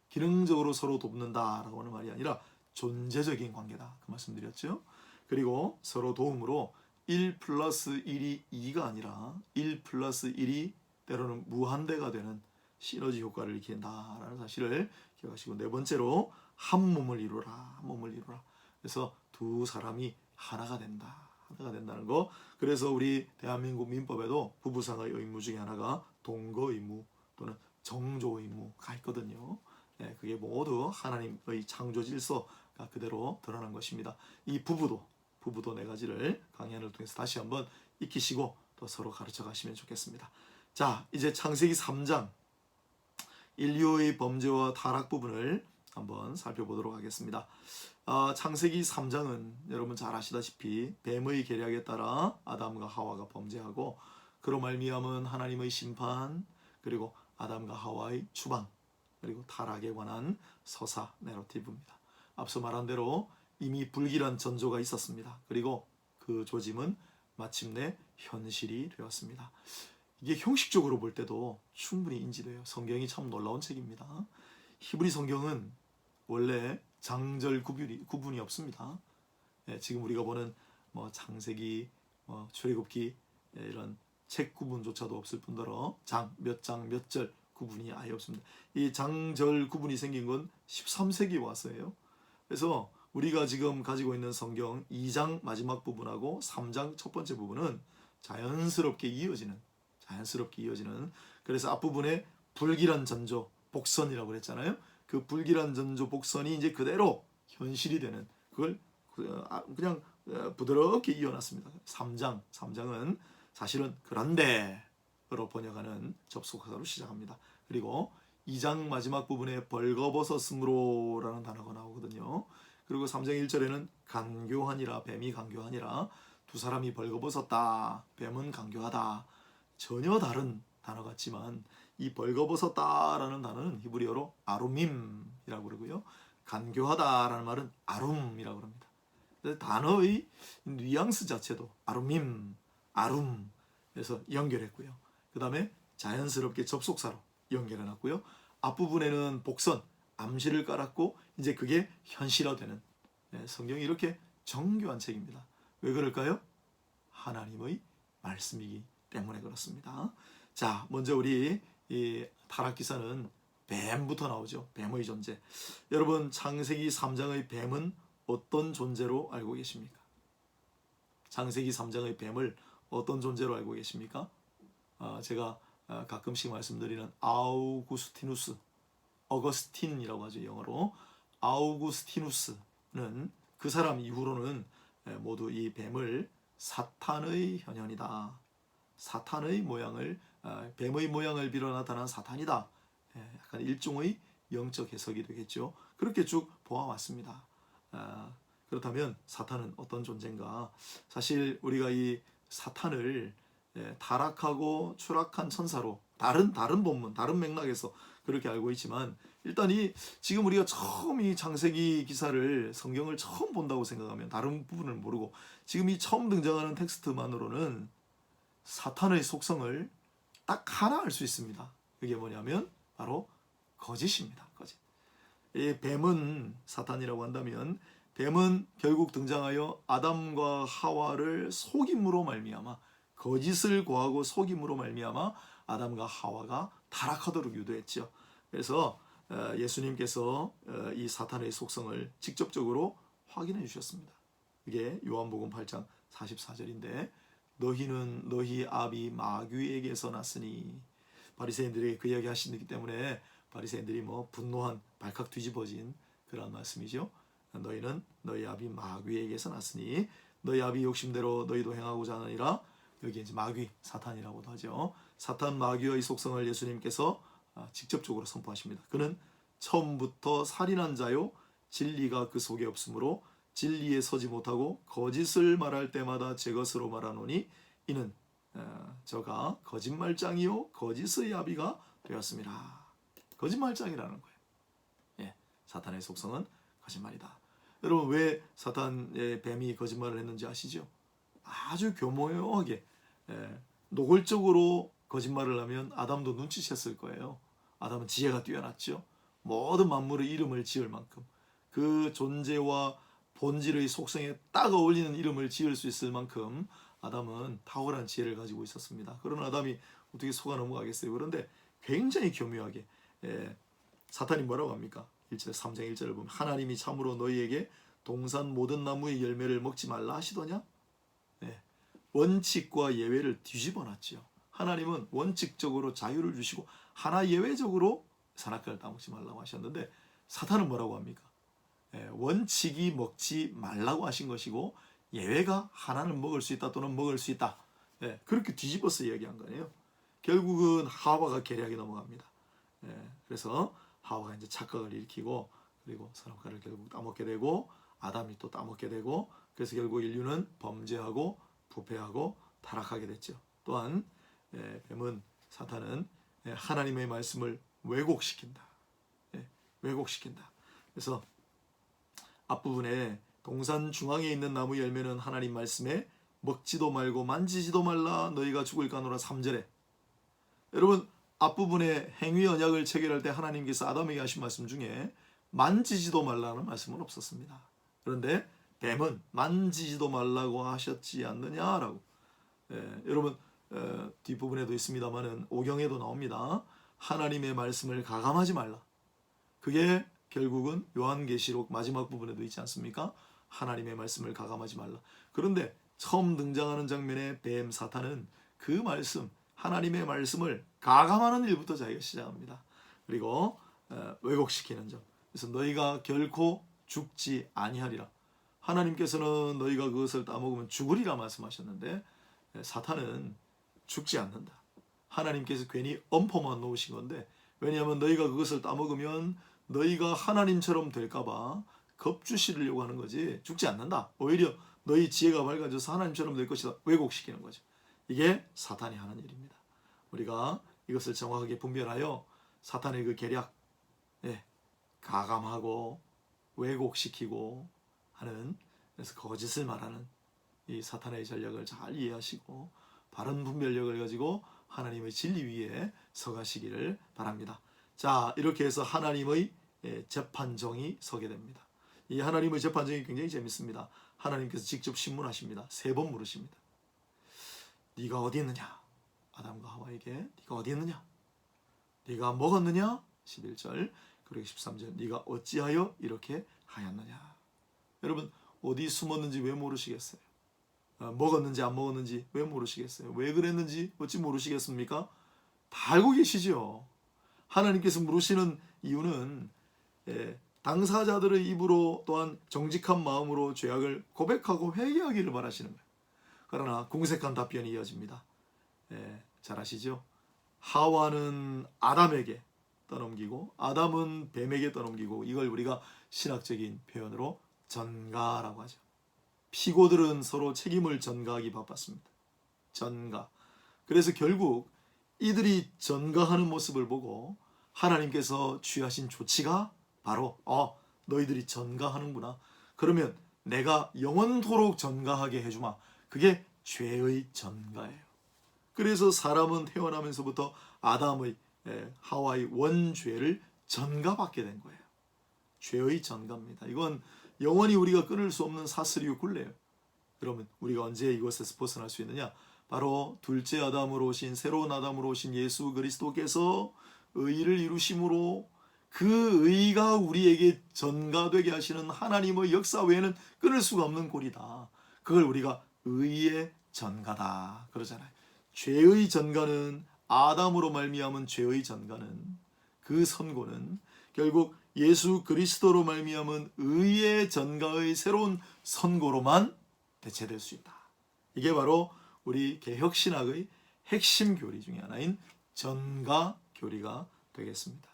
기능적으로 서로 돕는다라고 하는 말이 아니라 존재적인 관계다. 그 말씀드렸죠. 그리고 서로 도움으로 1 플러스 1이 2가 아니라 1 플러스 1이 때로는 무한대가 되는 시너지 효과를 일으킨다라는 사실을 기억하시고, 네 번째로 한 몸을 이루라. 한 몸을 이루라. 그래서 두 사람이 하나가 된다는 거. 그래서 우리 대한민국 민법에도 부부상의 의무 중에 하나가 동거 의무 또는 정조 의무가 있거든요. 네, 그게 모두 하나님의 창조 질서가 그대로 드러난 것입니다. 이 부부도 네 가지를 강연을 통해서 다시 한번 익히시고 또 서로 가르쳐 가시면 좋겠습니다. 자, 이제 창세기 3장 인류의 범죄와 타락 부분을 한번 살펴보도록 하겠습니다. 창세기 3장은 여러분 잘 아시다시피 뱀의 계략에 따라 아담과 하와가 범죄하고 그로 말미암은 하나님의 심판, 그리고 아담과 하와의 추방, 그리고 타락에 관한 서사 내러티브입니다. 앞서 말한 대로 이미 불길한 전조가 있었습니다. 그리고 그 조짐은 마침내 현실이 되었습니다. 이게 형식적으로 볼 때도 충분히 인지돼요. 성경이 참 놀라운 책입니다. 히브리 성경은 원래 장절 구분이 없습니다. 지금 우리가 보는 창세기, 출애굽기 이런 책 구분조차도 없을 뿐더러 몇 장 몇 절 구분이 아예 없습니다. 이 장절 구분이 생긴 건 13세기 와서예요. 그래서 우리가 지금 가지고 있는 성경 2장 마지막 부분하고 3장 첫 번째 부분은 자연스럽게 이어지는, 그래서 앞부분에 불길한 전조 복선이라고 그랬잖아요. 그 불길한 전조 복선이 이제 그대로 현실이 되는, 그걸 그냥 부드럽게 이어놨습니다. 3장은 사실은 그런데로 번역하는 접속사로 시작합니다. 그리고 2장 마지막 부분에 벌거벗었으므로라는 단어가 나오거든요. 그리고 3장 1절에는 간교하니라, 뱀이 간교하니라, 두 사람이 벌거벗었다, 뱀은 간교하다. 전혀 다른 단어 같지만 이 벌거벗었다라는 단어는 히브리어로 아룸임이라고 그러고요. 간교하다라는 말은 아룸이라고 합니다. 단어의 뉘앙스 자체도 아룸임, 아룸 그래서 연결했고요. 그 다음에 자연스럽게 접속사로 연결해놨고요. 앞부분에는 복선, 암시를 깔았고 이제 그게 현실화되는, 성경이 이렇게 정교한 책입니다. 왜 그럴까요? 하나님의 말씀이기 때문에 그렇습니다. 자, 먼저 우리 이 타락기사는 뱀부터 나오죠. 뱀의 존재. 여러분, 창세기 3장의 뱀은 어떤 존재로 알고 계십니까? 창세기 3장의 뱀을 어떤 존재로 알고 계십니까? 제가 가끔씩 말씀드리는 아우구스티누스, 어거스틴이라고 하죠. 영어로 아우구스티누스는 그 사람 이후로는 모두 이 뱀을 사탄의 현현이다, 사탄의 모양을, 뱀의 모양을 빌어 나타난 사탄이다, 약간 일종의 영적 해석이 되겠죠. 그렇게 쭉 보아왔습니다. 그렇다면 사탄은 어떤 존재인가? 사실 우리가 이 사탄을 타락하고 추락한 천사로 다른 본문, 다른 맥락에서 그렇게 알고 있지만, 일단 지금 우리가 처음 이 창세기 기사를, 성경을 처음 본다고 생각하면 다른 부분을 모르고 지금 이 처음 등장하는 텍스트만으로는 사탄의 속성을 딱 하나 알 수 있습니다. 그게 뭐냐면 바로 거짓입니다. 거짓. 이 뱀은, 사탄이라고 한다면 뱀은 결국 등장하여 아담과 하와를 속임으로 말미암아, 거짓을 고하고 속임으로 말미암아 아담과 하와가 타락하도록 유도했죠. 그래서 예수님께서 이 사탄의 속성을 직접적으로 확인해 주셨습니다. 이게 요한복음 8장 44절인데 너희는 너희 아비 마귀에게서 났으니, 바리새인들에게 그 이야기 하시기 때문에 바리새인들이 분노한 발칵 뒤집어진 그런 말씀이죠. 너희는 너희 아비 마귀에게서 났으니 너희 아비 욕심대로 너희도 행하고자 하느니라. 여기 이제 마귀, 사탄이라고도 하죠. 사탄 마귀의 속성을 예수님께서 직접적으로 선포하십니다. 그는 처음부터 살인한 자요 진리가 그 속에 없으므로 진리에 서지 못하고 거짓을 말할 때마다 제 것으로 말하노니 이는 저가 거짓말장이요 거짓의 아비가 되었습니다. 거짓말장이라는 거예요. 예, 사탄의 속성은 거짓말이다. 여러분, 왜 사탄의 뱀이 거짓말을 했는지 아시죠? 아주 교묘하게 노골적으로 거짓말을 하면 아담도 눈치챘을 거예요. 아담은 지혜가 뛰어났죠. 모든 만물의 이름을 지을 만큼 그 존재와 본질의 속성에 딱 어울리는 이름을 지을 수 있을 만큼 아담은 탁월한 지혜를 가지고 있었습니다. 그런 아담이 어떻게 속아 넘어가겠어요? 그런데 굉장히 교묘하게 사탄이 뭐라고 합니까? 3장 1절을 보면 하나님이 참으로 너희에게 동산 모든 나무의 열매를 먹지 말라 하시더냐? 원칙과 예외를 뒤집어 놨죠. 하나님은 원칙적으로 자유를 주시고 하나 예외적으로 선악과를 따먹지 말라고 하셨는데 사탄은 뭐라고 합니까? 원칙이 먹지 말라고 하신 것이고 예외가 하나는 먹을 수 있다 또는 먹을 수 있다. 그렇게 뒤집어서 이야기한 거예요. 결국은 하와가 계략에 넘어갑니다. 그래서 하와가 이제 착각을 일으키고 그리고 선악과를 결국 따먹게 되고 아담이 또 따먹게 되고 그래서 결국 인류는 범죄하고 부패하고 타락하게 됐죠. 또한 뱀은 사탄은 하나님의 말씀을 왜곡시킨다. 왜곡시킨다. 그래서 앞부분에 동산 중앙에 있는 나무 열매는 하나님 말씀에 먹지도 말고 만지지도 말라 너희가 죽을까노라 3절에 여러분 앞부분에 행위 언약을 체결할 때 하나님께서 아담에게 하신 말씀 중에 만지지도 말라는 말씀은 없었습니다. 그런데 뱀은 만지지도 말라고 하셨지 않느냐라고 여러분 뒷부분에도 있습니다만은 오경에도 나옵니다. 하나님의 말씀을 가감하지 말라. 그게 결국은 요한계시록 마지막 부분에도 있지 않습니까? 하나님의 말씀을 가감하지 말라. 그런데 처음 등장하는 장면의 뱀 사탄은 그 말씀 하나님의 말씀을 가감하는 일부터 자기가 시작합니다. 그리고 왜곡시키는 점. 그래서 너희가 결코 죽지 아니하리라. 하나님께서는 너희가 그것을 따먹으면 죽으리라 말씀하셨는데 사탄은 죽지 않는다. 하나님께서 괜히 엄포만 놓으신 건데 왜냐하면 너희가 그것을 따먹으면 너희가 하나님처럼 될까봐 겁주시려고 하는 거지 죽지 않는다. 오히려 너희 지혜가 밝아져서 하나님처럼 될 것이다. 왜곡시키는 거죠. 이게 사탄이 하는 일입니다. 우리가 이것을 정확하게 분별하여 사탄의 그 계략 가감하고 왜곡시키고 하는 그래서 거짓을 말하는 이 사탄의 전략을 잘 이해하시고 바른 분별력을 가지고 하나님의 진리 위에 서가시기를 바랍니다. 자, 이렇게 해서 하나님의 재판정이 서게 됩니다. 이 하나님의 재판정이 굉장히 재밌습니다. 하나님께서 직접 신문하십니다. 3번 물으십니다. 네가 어디 있느냐? 아담과 하와에게 네가 어디 있느냐? 네가 먹었느냐? 11절 그리고 13절 네가 어찌하여 이렇게 하였느냐? 여러분 어디 숨었는지 왜 모르시겠어요? 먹었는지 안 먹었는지 왜 모르시겠어요? 왜 그랬는지 어찌 모르시겠습니까? 다 알고 계시죠. 하나님께서 물으시는 이유는 당사자들의 입으로 또한 정직한 마음으로 죄악을 고백하고 회개하기를 바라시는 거예요. 그러나 궁색한 답변이 이어집니다. 잘 아시죠? 하와는 아담에게 떠넘기고 아담은 뱀에게 떠넘기고 이걸 우리가 신학적인 표현으로 전가라고 하죠. 피고들은 서로 책임을 전가하기 바빴습니다. 전가. 그래서 결국 이들이 전가하는 모습을 보고 하나님께서 취하신 조치가 바로 너희들이 전가하는구나. 그러면 내가 영원토록 전가하게 해주마. 그게 죄의 전가예요. 그래서 사람은 태어나면서부터 아담의 하와의 원죄를 전가받게 된 거예요. 죄의 전가입니다. 이건 영원히 우리가 끊을 수 없는 사슬이고 굴레예요. 그러면 우리가 언제 이것에서 벗어날 수 있느냐? 바로 둘째 아담으로 오신 새로운 아담으로 오신 예수 그리스도께서 의를 이루심으로 그 의가 우리에게 전가되게 하시는 하나님의 역사 외에는 끊을 수가 없는 골이다. 그걸 우리가 의의 전가다 그러잖아요. 죄의 전가는 아담으로 말미암은 죄의 전가는 그 선고는 결국 예수 그리스도로 말미암은 의의 전가의 새로운 선고로만 대체될 수 있다. 이게 바로 우리 개혁신학의 핵심 교리 중에 하나인 전가 교리가 되겠습니다.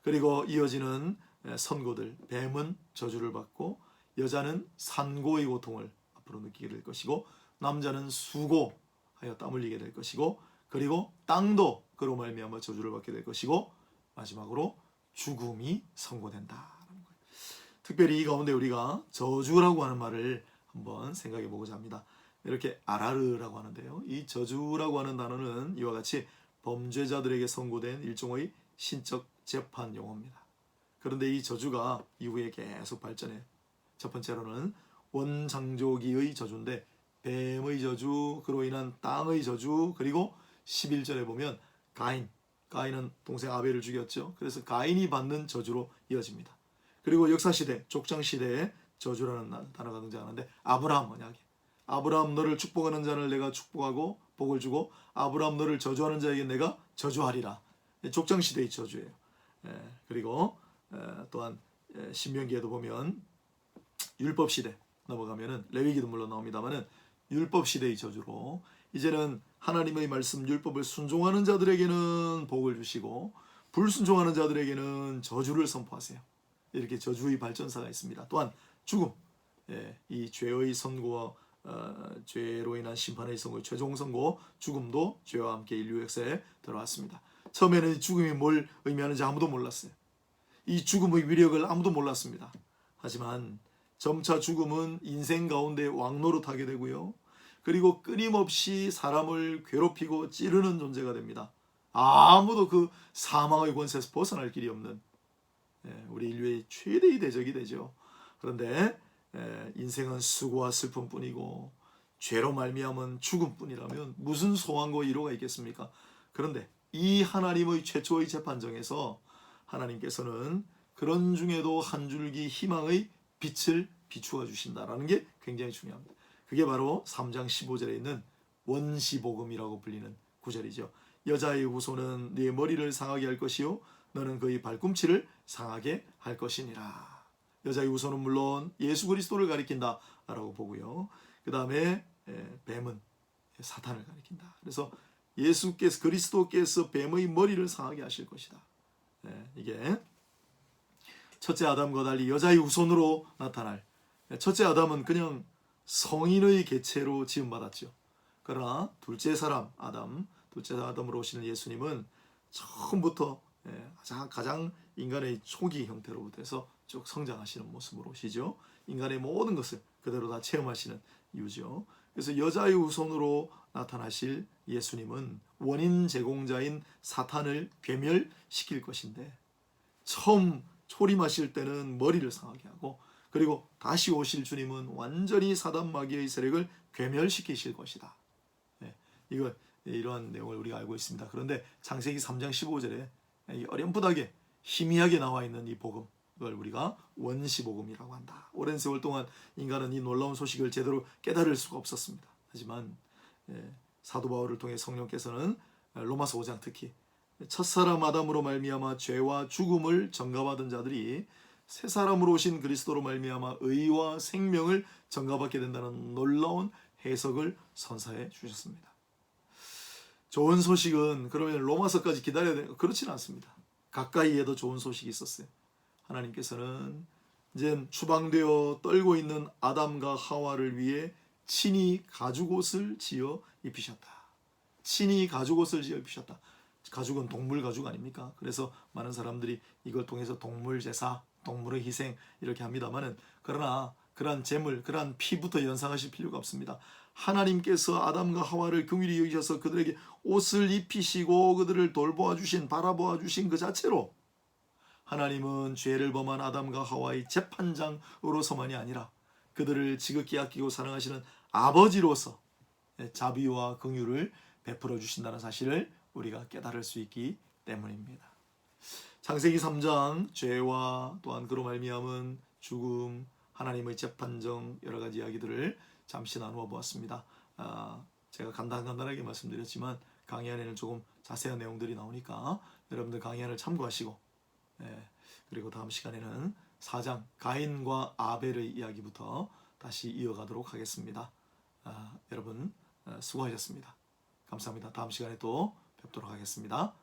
그리고 이어지는 선고들, 뱀은 저주를 받고 여자는 산고의 고통을 앞으로 느끼게 될 것이고 남자는 수고하여 땀 흘리게 될 것이고 그리고 땅도 그로 말미암아 저주를 받게 될 것이고 마지막으로 죽음이 선고된다라는 거예요. 특별히 이 가운데 우리가 저주라고 하는 말을 한번 생각해 보고자 합니다. 이렇게 아라르라고 하는데요. 이 저주라고 하는 단어는 이와 같이 범죄자들에게 선고된 일종의 신적 재판 용어입니다. 그런데 이 저주가 이후에 계속 발전해. 첫 번째로는 원창조기의 저주인데 뱀의 저주, 그로 인한 땅의 저주, 그리고 11절에 보면 가인은 동생 아벨을 죽였죠. 그래서 가인이 받는 저주로 이어집니다. 그리고 역사시대, 족장시대에 저주라는 단어가 등장하는데 아브라함 언약이 아브라함 너를 축복하는 자를 내가 축복하고 복을 주고 아브라함 너를 저주하는 자에게 내가 저주하리라. 족장시대의 저주예요. 그리고 또한 신명기에도 보면 율법시대 넘어가면은 레위기도 물론 나옵니다만은 율법시대의 저주로 이제는 하나님의 말씀 율법을 순종하는 자들에게는 복을 주시고 불순종하는 자들에게는 저주를 선포하세요. 이렇게 저주의 발전사가 있습니다. 또한 죽음, 이 죄의 선고와 죄로 인한 심판의 선고, 최종 선고, 죽음도 죄와 함께 인류 역사에 들어왔습니다. 처음에는 죽음이 뭘 의미하는지 아무도 몰랐어요. 이 죽음의 위력을 아무도 몰랐습니다. 하지만 점차 죽음은 인생 가운데 왕노릇하게 되고요. 그리고 끊임없이 사람을 괴롭히고 찌르는 존재가 됩니다. 아무도 그 사망의 권세에서 벗어날 길이 없는 우리 인류의 최대의 대적이 되죠. 그런데 인생은 수고와 슬픔뿐이고 죄로 말미암은 죽음뿐이라면 무슨 소망과 위로가 있겠습니까? 그런데 이 하나님의 최초의 재판정에서 하나님께서는 그런 중에도 한 줄기 희망의 빛을 비추어 주신다라는 게 굉장히 중요합니다. 그게 바로 3장 15절에 있는 원시복음이라고 불리는 구절이죠. 여자의 후손은 네 머리를 상하게 할 것이요 너는 그의 발꿈치를 상하게 할 것이니라. 여자의 후손은 물론 예수 그리스도를 가리킨다라고 보고요. 그 다음에 뱀은 사탄을 가리킨다. 그래서 예수께서 그리스도께서 뱀의 머리를 상하게 하실 것이다. 이게 첫째 아담과 달리 여자의 후손으로 나타날 첫째 아담은 그냥 성인의 개체로 지음받았죠. 그러나 둘째 아담으로 오시는 예수님은 처음부터 가장 인간의 초기 형태로부터 해서 쭉 성장하시는 모습으로 오시죠. 인간의 모든 것을 그대로 다 체험하시는 이유죠. 그래서 여자의 후손으로 나타나실 예수님은 원인 제공자인 사탄을 괴멸시킬 것인데 처음 초림하실 때는 머리를 상하게 하고 그리고 다시 오실 주님은 완전히 사단 마귀의 세력을 괴멸시키실 것이다. 이러한 내용을 우리가 알고 있습니다. 그런데 창세기 3장 15절에 어렴풋하게 희미하게 나와 있는 이 복음, 그걸 우리가 원시복음이라고 한다. 오랜 세월 동안 인간은 이 놀라운 소식을 제대로 깨달을 수가 없었습니다. 하지만 사도 바울을 통해 성령께서는 로마서 5장 특히 첫사람 아담으로 말미암아 죄와 죽음을 전가받은 자들이 새 사람으로 오신 그리스도로 말미암아 의와 생명을 전가받게 된다는 놀라운 해석을 선사해 주셨습니다. 좋은 소식은 그러면 로마서까지 기다려야 되는 그렇지는 않습니다. 가까이에도 좋은 소식이 있었어요. 하나님께서는 이제 추방되어 떨고 있는 아담과 하와를 위해 친히 가죽옷을 지어 입히셨다. 친히 가죽옷을 지어 입히셨다. 가죽은 동물 가죽 아닙니까? 그래서 많은 사람들이 이걸 통해서 동물 제사, 동물의 희생 이렇게 합니다만은 그러나 그러한 제물, 그러한 피부터 연상하실 필요가 없습니다. 하나님께서 아담과 하와를 긍휼히 여기셔서 그들에게 옷을 입히시고 그들을 돌보아 주신, 바라보아 주신 그 자체로 하나님은 죄를 범한 아담과 하와의 재판장으로서만이 아니라 그들을 지극히 아끼고 사랑하시는 아버지로서 자비와 긍휼을 베풀어 주신다는 사실을 우리가 깨달을 수 있기 때문입니다. 창세기 3장 죄와 또한 그로 말미암은 죽음, 하나님의 재판정 여러 가지 이야기들을 잠시 나누어 보았습니다. 제가 간단하게 말씀드렸지만 강의 안에는 조금 자세한 내용들이 나오니까 여러분들 강의 안을 참고하시고, 그리고 다음 시간에는 4장 가인과 아벨의 이야기부터 다시 이어가도록 하겠습니다. 여러분 수고하셨습니다. 감사합니다. 다음 시간에 또 뵙도록 하겠습니다.